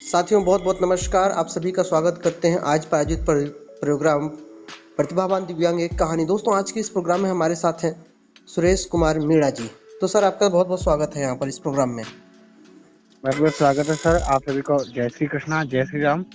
साथियों, बहुत बहुत नमस्कार। आप सभी का स्वागत करते हैं आज प्रायोजित प्रोग्राम प्रतिभावान दिव्यांग एक कहानी। दोस्तों, आज के इस प्रोग्राम में हमारे साथ हैं सुरेश कुमार मीणा जी। तो सर, आपका बहुत बहुत स्वागत है यहाँ पर इस प्रोग्राम में। बहुत बहुत स्वागत है सर। आप सभी को जय श्री कृष्णा, जय श्री राम।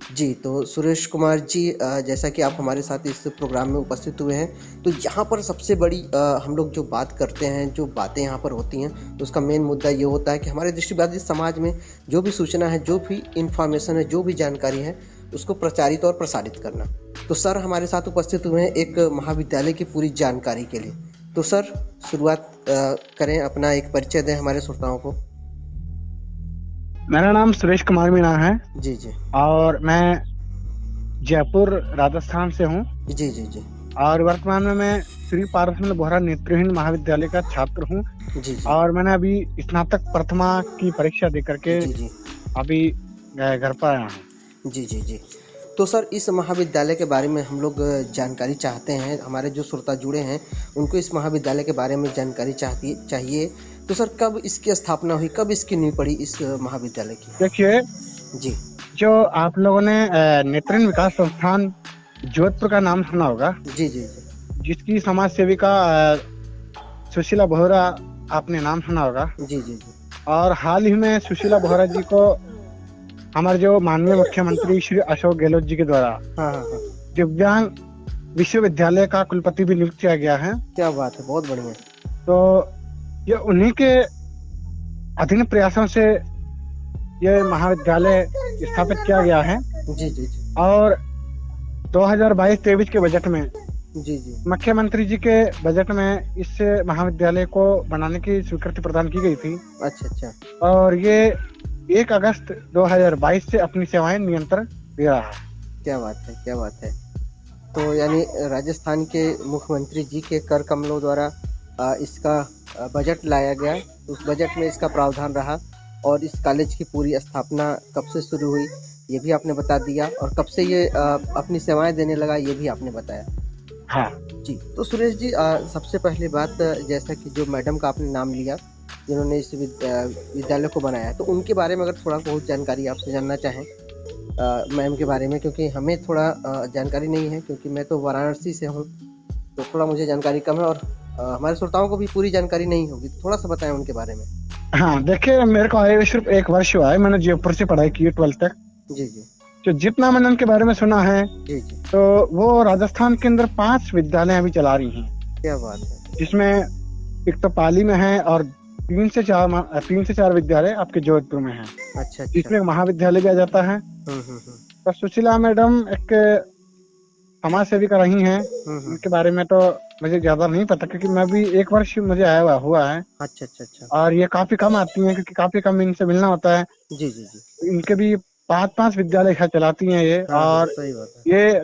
जी, तो सुरेश कुमार जी, जैसा कि आप हमारे साथ इस प्रोग्राम में उपस्थित हुए हैं, तो यहाँ पर सबसे बड़ी हम लोग जो बात करते हैं, जो बातें यहाँ पर होती हैं, तो उसका मेन मुद्दा ये होता है कि हमारे दृष्टिबाधित समाज में जो भी सूचना है, जो भी इंफॉर्मेशन है, जो भी जानकारी है, उसको प्रचारित और प्रसारित करना। तो सर हमारे साथ उपस्थित हुए हैं एक महाविद्यालय की पूरी जानकारी के लिए। तो सर, शुरुआत करें, अपना एक परिचय दें हमारे श्रोताओं को। मेरा नाम सुरेश कुमार मीणा है। जी जी और मैं जयपुर राजस्थान से हूँ। जी जी जी और वर्तमान में मैं श्री पारसमल बोहरा नेत्रहीन महाविद्यालय का छात्र हूँ। जी जी और मैंने अभी स्नातक प्रथमा की परीक्षा दे करके जी जी अभी घर पर आया हूँ। जी जी जी तो सर, इस महाविद्यालय के बारे में हम लोग जानकारी चाहते हैं। हमारे जो श्रोता जुड़े हैं उनको इस महाविद्यालय के बारे में जानकारी चाहिए। तो सर, कब इसकी स्थापना हुई, कब इसकी नींव पड़ी इस महाविद्यालय की? देखिए, जी जो आप लोगों ने नेत्रहीन विकास संस्थान जोधपुर का नाम सुना होगा, जी जी जी जिसकी समाज सेविका सुशीला बोहरा आपने नाम सुना होगा। जी जी जी और हाल ही में सुशीला बोहरा जी को हमारे जो माननीय मुख्यमंत्री श्री अशोक गहलोत जी के द्वारा हाँ हाँ हाँ, दिव्यांग विश्वविद्यालय का कुलपति भी नियुक्त किया गया है। क्या बात है, बहुत बढ़िया। तो ये उन्हीं के अधीन प्रयासों से ये महाविद्यालय स्थापित किया गया है। जी जी जी और 2022-23 के बजट में जी जी मुख्यमंत्री जी के बजट में इस महाविद्यालय को बनाने की स्वीकृति प्रदान की गई थी। अच्छा अच्छा, और ये 1 अगस्त 2022 से अपनी सेवाएं निरंतर दे रहा है। क्या बात है, क्या बात है। तो यानी राजस्थान के मुख्यमंत्री जी के कर कमलों द्वारा इसका बजट लाया गया। उस बजट में इसका प्रावधान रहा। और इस कॉलेज की पूरी स्थापना कब से शुरू हुई ये भी आपने बता दिया, और कब से ये अपनी सेवाएं देने लगा ये भी आपने बताया। हाँ जी, तो सुरेश जी, सबसे पहली बात, जैसा कि जो मैडम का आपने नाम लिया जिन्होंने इस विद्यालय को बनाया, तो उनके बारे में अगर थोड़ा बहुत जानकारी आपसे जानना चाहें मैम के बारे में, क्योंकि हमें थोड़ा जानकारी नहीं है, क्योंकि मैं तो वाराणसी से हूँ, तो थोड़ा मुझे जानकारी कम है, और हमारे श्रोताओं को भी पूरी जानकारी नहीं होगी। तो थोड़ा सा बताएं उनके बारे में। हाँ, देखिए, मेरे को आए सिर्फ 1 वर्ष हुआ है। मैंने जयपुर से पढ़ाई की है 12th तक। जी जी तो जितना मैंने उनके बारे में सुना है, जी जी तो वो राजस्थान के अंदर 5 विद्यालय अभी चला रही हैं। क्या बात है। जिसमें एक तो पाली में है और 3 से 4 विद्यालय आपके जोधपुर में है। अच्छा अच्छा, जिसमें महाविद्यालय भी आ जाता है। हम्म। तो सुशीला मैडम एक समाज सेविका रही हैं। उनके बारे में तो मुझे ज्यादा नहीं पता, क्योंकि मैं भी 1 वर्ष मुझे आया हुआ है। अच्छा अच्छा अच्छा, और ये काफी कम आती हैं, क्योंकि काफी कम इनसे मिलना होता है। जी जी जी, इनके भी 5-5 विद्यालय चलाती हैं ये। हाँ हाँ, और सही बात है। ये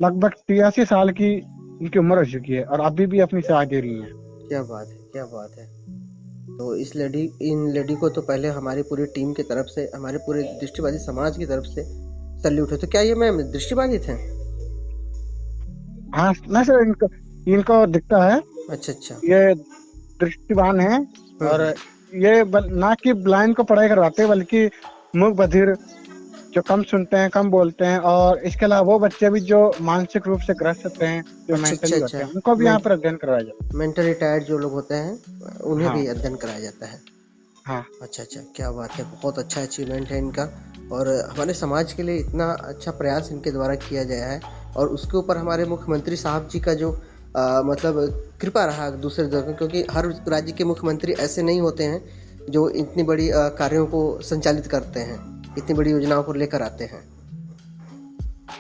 लगभग 83 साल की इनकी उम्र हो चुकी है और अभी भी अपनी सेवा दे रही हैं। क्या बात है, क्या बात है। तो इन लेडी को तो पहले हमारी पूरी टीम की तरफ से, हमारे पूरे दृष्टिबाधित समाज की तरफ से सल्यूट है। तो क्या ये मैम दृष्टिबाधित हैं? हाँ, नहीं सर, इनको दिखता है। अच्छा अच्छा, ये दृष्टिवान है। और ये ना कि ब्लाइंड को पढ़ाई करवाते, बल्कि मूक बधिर, जो कम सुनते हैं, कम बोलते हैं। और इसके अलावा वो बच्चे भी जो मानसिक रूप से ग्रस्त होते हैं, जो अच्छा मेंटली अच्छा होते हैं, अच्छा, उनको भी यहाँ पर अध्ययन करवाया जाता है। मेंटली टायर्ड जो लोग होते हैं उन्हें हाँ भी अध्ययन कराया जाता है। हाँ अच्छा अच्छा, क्या बात है, बहुत अच्छा अचीवमेंट है इनका। और हमारे समाज के लिए इतना अच्छा प्रयास इनके द्वारा किया गया है, और उसके ऊपर हमारे मुख्यमंत्री साहब जी का जो मतलब कृपा रहा दूसरे दौर में, क्योंकि हर राज्य के मुख्यमंत्री ऐसे नहीं होते हैं जो इतनी बड़ी कार्यों को संचालित करते हैं, इतनी बड़ी योजनाओं को लेकर आते हैं।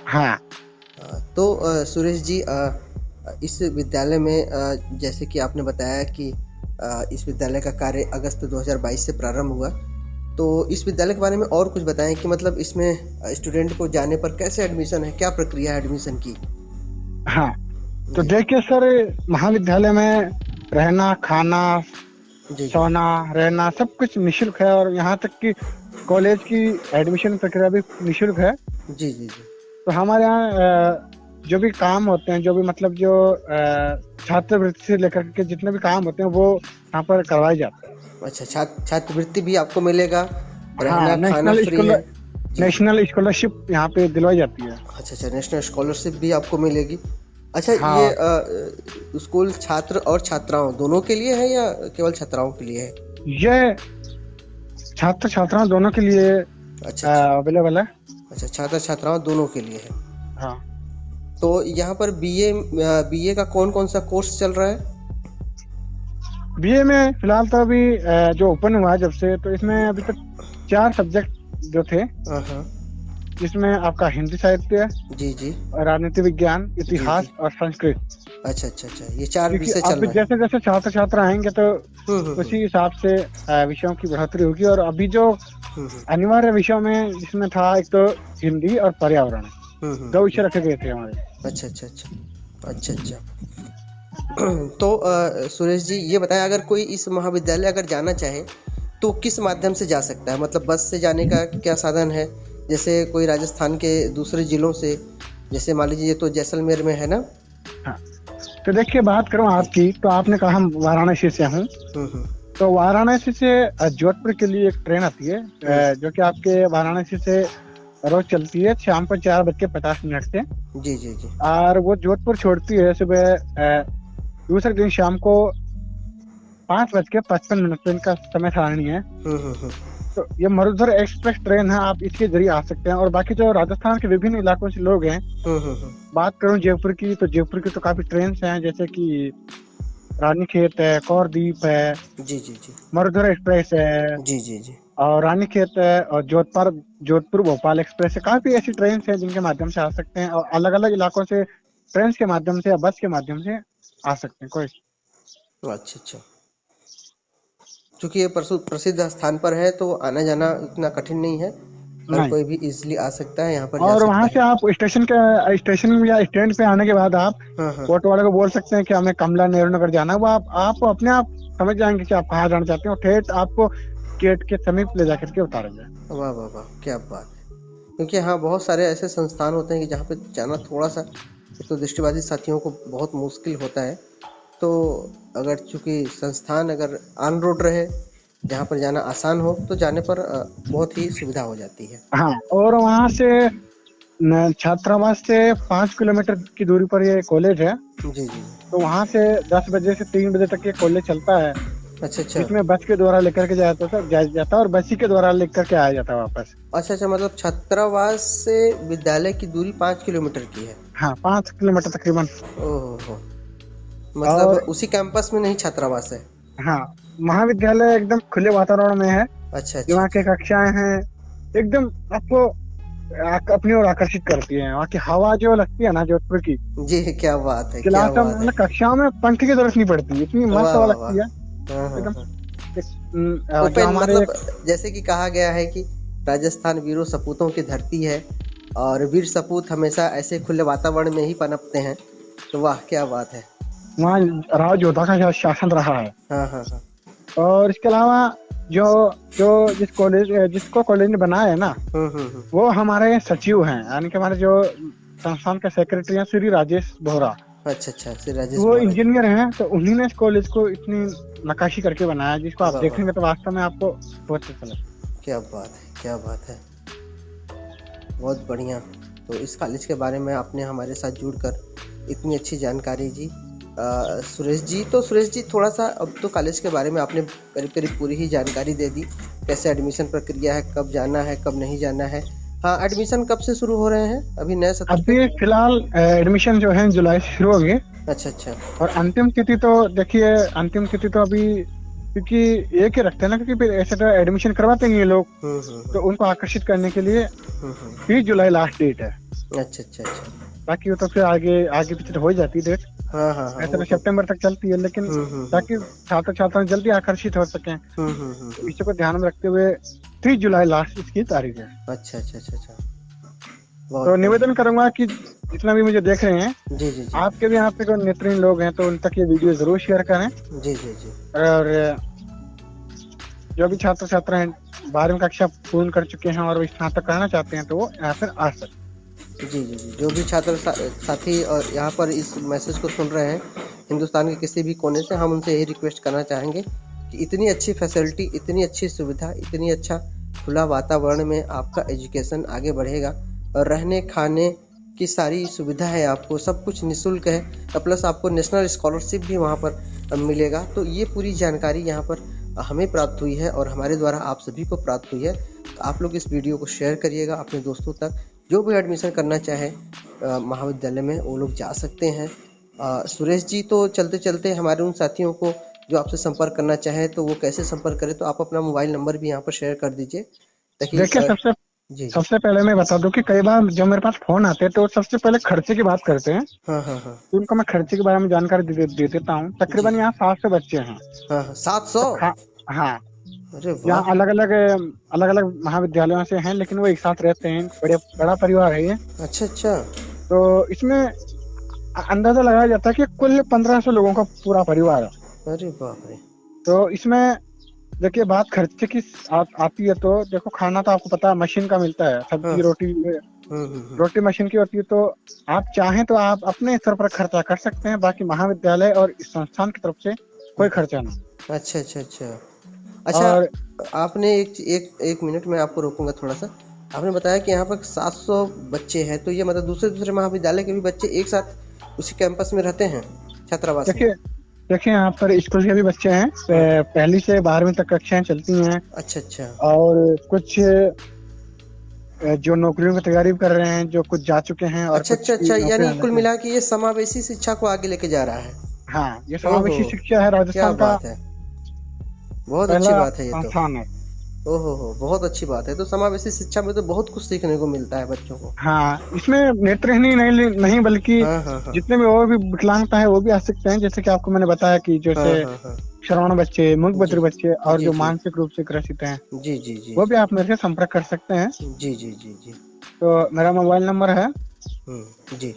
हाँ। तो सुरेश जी, इस विद्यालय में जैसे कि आपने बताया कि इस विद्यालय का कार्य अगस्त 2022 से प्रारंभ हुआ, तो इस विद्यालय के बारे में और कुछ बताएं कि मतलब इसमें स्टूडेंट को जाने पर कैसे एडमिशन है, क्या प्रक्रिया है एडमिशन की? हाँ, तो देखिए सर, महाविद्यालय में रहना, खाना, जी सोना, रहना सब कुछ निःशुल्क है। और यहाँ तक कि कॉलेज की एडमिशन प्रक्रिया भी निःशुल्क है। जी जी जी तो हमारे यहाँ जो भी काम होते हैं, जो भी मतलब जो छात्रवृत्ति से लेकर के जितने भी काम होते हैं, वो यहाँ पर करवाए जाते हैं। अच्छा, छात्रवृत्ति भी आपको मिलेगा, हाँ, रहना खाना फ्री है? जी। नेशनल स्कॉलरशिप यहाँ पे दिलवाई जाती है। अच्छा, नेशनल स्कॉलरशिप भी आपको मिलेगी। अच्छा, ये हाँ, स्कूल छात्र और छात्राओं दोनों के लिए है या केवल छात्राओं के लिए है? ये छात्र छात्राओं दोनों के लिए अच्छा अच्छा। अवेलेबल है। अच्छा, छात्र छात्राओं दोनों के लिए है। हाँ, तो यहाँ पर बीए का कौन कौन सा कोर्स चल रहा है? बीए में फिलहाल तो अभी जो ओपन हुआ है जब से, तो इसमें अभी तक 4 सब्जेक्ट जो थे, हाँ हाँ। जिसमें आपका हिंदी साहित्य, जी जी। राजनीति विज्ञान, जी इतिहास जी। और संस्कृत। अच्छा अच्छा अच्छा, ये 4 क्योंकि विषय चल अब रहे हैं। जैसे जैसे छात्र छात्र आएंगे तो हम्म। उसी हिसाब से विषयों की बढ़ोतरी होगी। और अभी जो हम्म। अनिवार्य विषयों में जिसमें था, एक तो हिंदी और पर्यावरण, दो विषय हम्म। रखे गए थे हमारे। अच्छा अच्छा अच्छा। अच्छा अच्छा। तो सुरेश जी ये बताएं, अगर कोई इस महाविद्यालय अगर जाना चाहे तो किस माध्यम से जा सकता है? मतलब बस से जाने का क्या साधन है? जैसे कोई राजस्थान के दूसरे जिलों से, जैसे मान लीजिए ये तो जैसलमेर में है ना? हाँ, तो देखिए, बात करूं आपकी, तो आपने कहा हम वाराणसी से हूँ। हम्म। तो वाराणसी से जोधपुर के लिए एक ट्रेन आती है, हम्म। जो कि आपके वाराणसी से रोज चलती है शाम को 4:50 से। जी जी जी। और वो जोधपुर छोड़ती है सुबह दूसरे दिन शाम को 5:55 पे। इनका समय सारणी है। हम्म। तो ये मरुधर एक्सप्रेस ट्रेन है, आप इसके जरिए आ सकते हैं। और बाकी जो राजस्थान के विभिन्न इलाकों से लोग हैं, हम्म। बात करूं जयपुर की, तो जयपुर की तो काफी ट्रेन हैं, जैसे कि रानीखेत है, कौरदीप है, जी जी जी। मरुधर एक्सप्रेस है, जी जी जी। और रानीखेत है, और जोधपुर जोधपुर भोपाल एक्सप्रेस है। काफी ऐसी ट्रेन हैं जिनके माध्यम से आ सकते हैं, और अलग अलग इलाकों से ट्रेन के माध्यम से या बस के माध्यम से आ सकते हैं। कोई अच्छा अच्छा। चूंकि ये प्रसिद्ध स्थान पर है तो आना जाना इतना कठिन नहीं है, हर नहीं। कोई भी इजीली आ सकता है, यहाँ पर जा और सकता वहां है। से आप स्टेशन या स्टैंड पे आने के बाद आप हाँ हाँ। ऑटो वाले को बोल सकते हैं कि हमें कमला नेहरू नगर जाना है। वो आप अपने आप समझ जाएंगे कि आप कहाँ जाना चाहते हैं, और ठेठ आपको गेट के समीप ले जाकर के उतारेंगे। वाह वाह वाह, क्या बात है! क्योंकि हाँ, बहुत सारे ऐसे संस्थान होते हैं कि जहाँ पे जाना थोड़ा सा, एक तो दृष्टिबाधित साथियों को बहुत मुश्किल होता है। तो अगर चूंकि संस्थान अगर ऑन रोड रहे, जहाँ पर जाना आसान हो, तो जाने पर बहुत ही सुविधा हो जाती है। हाँ, और वहां से छात्रावास से 5 किलोमीटर की दूरी पर ये कॉलेज है। जी जी जी। तो वहां से 10 बजे से 3 बजे तक ये कॉलेज चलता है, अच्छा अच्छा। जिसमें बस के द्वारा लेकर के जाता है, और बस ही के द्वारा लेकर के आया जाता है वापस। अच्छा अच्छा, मतलब छात्रावास से विद्यालय की दूरी 5 किलोमीटर की है? हाँ, 5 किलोमीटर तकरीबन। ओहो, मतलब और उसी कैंपस में नहीं छात्रावास है? हाँ, महाविद्यालय एकदम खुले वातावरण में है। अच्छा जो अच्छा वहाँ की अच्छा। कक्षाएं हैं, एकदम आपको अपनी ओर आकर्षित करती हैं। वहाँ की हवा जो लगती है ना जोधपुर की, जी, क्या बात है, क्या क्लास में, बात है! मतलब कक्षाओं में पंख की जरूरत नहीं पड़ती, इतनी मस्त वाह हवा वाह लगती वाह! है हाँ हाँ एकदम। हाँ। जो ओपन, हमारे मतलब जैसे कि कहा गया है कि राजस्थान वीरों सपूतों की धरती है, और वीर सपूत हमेशा ऐसे खुले वातावरण में ही पनपते हैं। तो वाह, क्या बात है! वहाँ राव जोधा का शासन रहा है। हाँ हाँ हाँ। और इसके अलावा जो जो जिसको कॉलेज ने बनाया है ना, हम्म। वो हमारे सचिव हैं, यानी कि हमारे जो संस्थान के सेक्रेटरी हैं, श्री राजेश बोहरा। अच्छा अच्छा, श्री राजेश वो बोरा जी। इंजीनियर हैं, तो उन्हीं ने इस कॉलेज को इतनी नक्काशी करके बनाया, जिसको आप वाह वाह, देखेंगे तो वास्तव में आपको बहुत अच्छा लगेगा। क्या बात है, क्या बात है! बहुत बढ़िया। तो इस कॉलेज के बारे में आपने हमारे साथ जुड़कर इतनी अच्छी जानकारी दी। सुरेश जी, तो सुरेश जी थोड़ा सा, अब तो कॉलेज के बारे में आपने करीब करीब पूरी ही जानकारी दे दी, कैसे एडमिशन प्रक्रिया है, कब जाना है, कब नहीं जाना है। हाँ, एडमिशन कब से शुरू हो रहे हैं अभी नए सत्र से? अभी फिलहाल एडमिशन जो है जुलाई से शुरू होगी। अच्छा अच्छा। और अंतिम तिथि तो देखिए, अंतिम तिथि तो अभी, क्योंकि एक ही रखते हैं ना, क्योंकि फिर ऐसे तो एडमिशन करवाते नहीं है लोग, तो उनको आकर्षित करने के लिए 30 जुलाई लास्ट डेट है। अच्छा अच्छा अच्छा। बाकी वो तो फिर आगे आगे पीछे हो जाती है डेट। हाँ हाँ हाँ, ऐसे वो तो तो। सितंबर तक चलती है, लेकिन ताकि छात्र छात्रा जल्दी आकर्षित हो सकें, तो इसी को ध्यान में रखते हुए 30 जुलाई लास्ट इसकी तारीख है। अच्छा अच्छा अच्छा अच्छा, तो बहुत निवेदन बढ़िया। करूंगा कि जितना भी मुझे देख रहे हैं, जी जी जी। आपके भी यहाँ पे कोई नेत्रहीन लोग हैं, तो उन तक ये वीडियो जरूर शेयर करें। जी जी जी। और जो भी छात्र छात्रा हैं, 12वीं कक्षा पूर्ण कर चुके हैं और स्नातक करना चाहते हैं, तो वो यहाँ पर आ सकते हैं। जी जी जी, जो भी छात्र साथी और यहाँ पर इस मैसेज को सुन रहे हैं, हिंदुस्तान के किसी भी कोने से, हम उनसे यही रिक्वेस्ट करना चाहेंगे कि इतनी अच्छी फैसिलिटी, इतनी अच्छी सुविधा, इतनी अच्छा खुला वातावरण में आपका एजुकेशन आगे बढ़ेगा और रहने खाने की सारी सुविधा है, आपको सब कुछ निःशुल्क है और प्लस आपको नेशनल स्कॉलरशिप भी वहाँ पर मिलेगा। तो ये पूरी जानकारी यहाँ पर हमें प्राप्त हुई है और हमारे द्वारा आप सभी को प्राप्त हुई है। तो आप लोग इस वीडियो को शेयर करिएगा अपने दोस्तों तक, जो भी एडमिशन करना चाहे महाविद्यालय में वो लोग जा सकते हैं। सुरेश जी, तो चलते चलते हमारे उन साथियों को जो आपसे संपर्क करना चाहे तो वो कैसे संपर्क करें, तो आप अपना मोबाइल नंबर भी यहाँ पर शेयर कर दीजिए ताकि देखिए, जी। सबसे पहले मैं बता दूं कि कई बार जब मेरे पास फोन आते हैं तो सबसे पहले खर्चे की बात करते हैं। हाँ हाँ हाँ तो उनको मैं खर्चे के बारे में जानकारी दे देता हूँ। जी। तकरीबन यहाँ 700 बच्चे हैं। हाँ हाँ 700। हाँ, अरे यहाँ वाह। अलग अलग महाविद्यालयों से हैं, लेकिन वो एक साथ रहते हैं। बड़ा परिवार है ये। अच्छा अच्छा। तो इसमें अंदाजा लगाया जाता है कि कुल 1500 लोगों का पूरा परिवार है। अरे बाप रे। तो इसमें देखिए, बात खर्चे की आती है तो देखो, खाना तो आपको पता है मशीन का मिलता है, हाँ। सब्जी रोटी रोटी मशीन की होती है। तो आप चाहें तो आप अपने स्तर पर खर्चा कर सकते हैं, बाकी महाविद्यालय और इस संस्थान की तरफ से कोई खर्चा नहीं। अच्छा अच्छा अच्छा अच्छा। और आपने एक मिनट में आपको रोकूंगा थोड़ा सा। आपने बताया कि यहाँ पर 700 बच्चे हैं, तो ये मतलब दूसरे महाविद्यालय के भी बच्चे एक साथ उसी कैंपस में रहते हैं, छात्रावास में? देखिए यहाँ पर स्कूल के भी बच्चे हैं। पहली से 12वीं तक कक्षाएं चलती हैं। अच्छा अच्छा। और कुछ जो नौकरियों की तैयारी कर रहे हैं, जो कुछ जा चुके हैं और अच्छा कुछ अच्छा अच्छा, यानी कुल नौकरियां मिला के ये समावेशी शिक्षा को आगे लेके जा रहा है। हाँ, ये ओहो, समावेशी शिक्षा है, क्या राजस्थान का बात है, बहुत अच्छी पहला बात है ये तो। संस्थान है। ओहो हो, बहुत अच्छी बात है। तो समावेशी शिक्षा में तो बहुत कुछ सीखने को मिलता है बच्चों को। हाँ, इसमें नेत्रहीन नहीं बल्कि हाँ हाँ हाँ जितने भी और भी विकलांगता है वो भी आ सकते हैं। जैसे कि आपको मैंने बताया कि हाँ जैसे हाँ हाँ। श्रवण बच्चे, मूक जी बधिर बच्चे और जी जो जी मानसिक रूप से ग्रसित हैं, जी जी जी वो भी आप मेरे से संपर्क कर सकते हैं। जी जी जी जी। तो मेरा मोबाइल नंबर है जी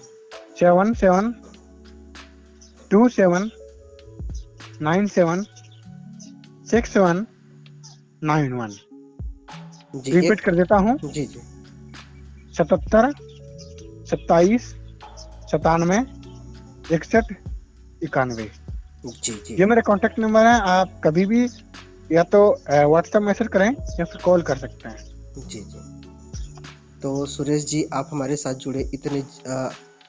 7727976191। जी। रिपीट कर देता हूँ, जी जी 77 27 97 61 91। जी जी ये मेरे कॉन्टेक्ट नंबर है। आप कभी भी या तो व्हाट्सएप मैसेज करें या फिर कॉल कर सकते हैं। जी जी। तो सुरेश जी, आप हमारे साथ जुड़े, इतने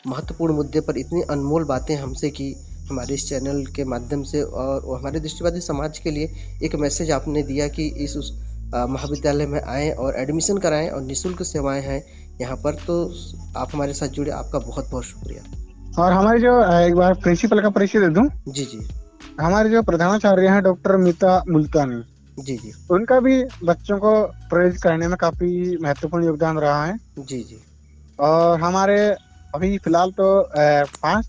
महत्वपूर्ण मुद्दे पर इतनी अनमोल बातें हमसे की हमारे इस चैनल के माध्यम से, और हमारे दृष्टिबाधित समाज के लिए एक मैसेज आपने दिया कि उस महाविद्यालय में आएँ और एडमिशन कराएं और निःशुल्क सेवाएं हैं यहाँ पर। तो आप हमारे साथ जुड़े, आपका बहुत बहुत शुक्रिया। और हमारे जो एक बार प्रिंसिपल का परिचय दे दूं। जी जी हमारे जो प्रधानाचार्य हैं डॉक्टर मीता मुल्तानी, जी जी उनका भी बच्चों को प्रेरित करने में काफी महत्वपूर्ण योगदान रहा है। जी जी और हमारे अभी फिलहाल तो पांच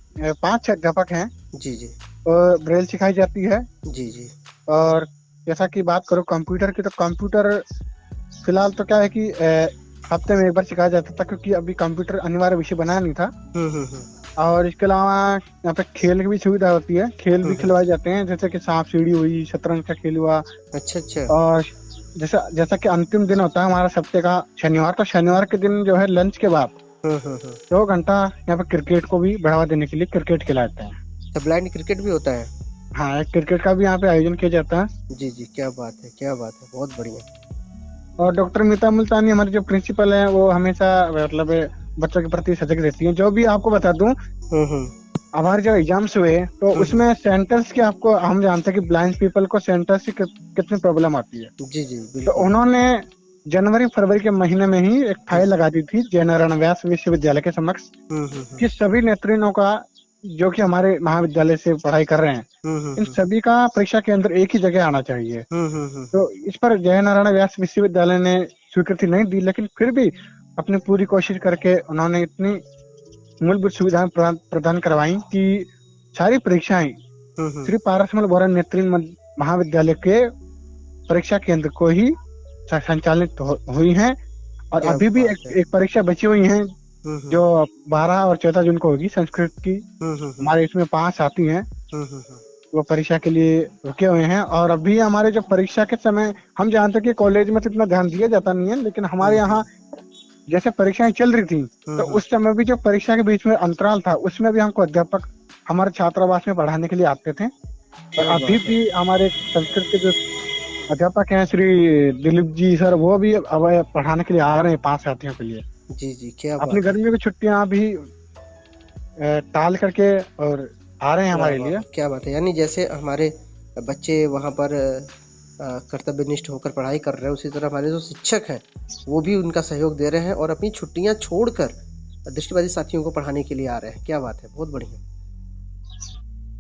छह अध्यापक हैं जी जी और ब्रेल सिखाई जाती है। जी जी और जैसा कि बात करो कंप्यूटर की, तो कंप्यूटर फिलहाल तो क्या है कि हफ्ते में एक बार सिखाया जाता था, क्योंकि अभी कंप्यूटर अनिवार्य विषय बनाया नहीं था। और इसके अलावा यहाँ पे खेल की भी सुविधा होती है, खेल भी खिलवाए जाते हैं, जैसे कि सांप सीढ़ी हुई, शतरंज का खेल हुआ। अच्छा अच्छा। और जैसा कि अंतिम दिन होता है हमारा सप्ताह का शनिवार, तो शनिवार के दिन जो है लंच के बाद 2 घंटा यहाँ पे क्रिकेट को भी बढ़ावा देने के लिए क्रिकेट खिलाते हैं। तो ब्लाइंड क्रिकेट भी होता है? हाँ, एक क्रिकेट का भी यहाँ पे आयोजन किया जाता है। जी जी, क्या बात है, क्या बात है, बहुत बढ़िया। और डॉक्टर मीता मुल्तानी हमारे जो प्रिंसिपल हैं, वो हमेशा मतलब बच्चों के प्रति सजग रहती हैं। जो भी आपको बता दूं, हमारे जो एग्जाम्स हुए तो उसमें सेंटर्स के, आपको हम जानते हैं कि ब्लाइंड पीपल को सेंटर्स की कितनी प्रॉब्लम आती है। जी जी बिल्कुल। तो उन्होंने जनवरी फरवरी के महीने में ही एक फाइल लगा दी थी जय नारायण व्यास विश्वविद्यालय के समक्ष कि सभी नेत्रिनों का, जो कि हमारे महाविद्यालय से पढ़ाई कर रहे हैं, इन सभी का परीक्षा केंद्र एक ही जगह आना चाहिए। तो इस पर जय नारायण व्यास विश्वविद्यालय ने स्वीकृति नहीं दी, लेकिन फिर भी अपनी पूरी कोशिश करके उन्होंने इतनी मूलभूत सुविधाएं प्रदान करवाई कि सारी परीक्षाएं श्री पारसमल बोरा नेत्रीन महाविद्यालय के परीक्षा केंद्र को ही संचालित हुई हैं। और अभी भी एक परीक्षा बची हुई है जो 12 और 14 जून को होगी, संस्कृत की। हमारे इसमें 5 साथी हैं, वो परीक्षा के लिए रुके हुए हैं। और अभी हमारे जो परीक्षा के समय, हम जानते हैं कि कॉलेज में तो इतना ध्यान दिया जाता नहीं है, लेकिन हमारे यहाँ जैसे परीक्षाएं चल रही थी तो उस समय भी जो परीक्षा के बीच में अंतराल था, उसमें भी हमको अध्यापक हमारे छात्रावास में पढ़ाने के लिए आते थे। और अभी भी हमारे संस्कृत के जो अध्यापक हैं श्री दिलीप जी सर, वो भी अब पढ़ाने के लिए आ रहे हैं 5 साथियों के लिए। जी जी, क्या अपनी बात है। गर्मियों की छुट्टियां भी टाल करके और आ रहे हैं वाह हमारे वाह लिए। वाह, क्या बात है। यानी जैसे हमारे बच्चे वहाँ पर कर्तव्यनिष्ठ होकर पढ़ाई कर रहे हैं, उसी तरह हमारे जो शिक्षक हैं वो भी उनका सहयोग दे रहे हैं और अपनी छुट्टियाँ छोड़कर दृष्टिबाधित साथियों को पढ़ाने के लिए आ रहे हैं। क्या बात है, बहुत बढ़िया।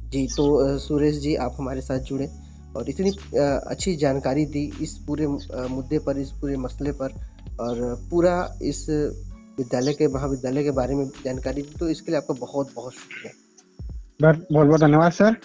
जी, तो सुरेश जी आप हमारे साथ जुड़े और इतनी अच्छी जानकारी दी इस पूरे मुद्दे पर, इस पूरे मसले पर, और पूरा इस विद्यालय के महाविद्यालय के बारे में जानकारी दी, तो इसके लिए आपका बहुत बहुत शुक्रिया। बहुत बहुत धन्यवाद सर।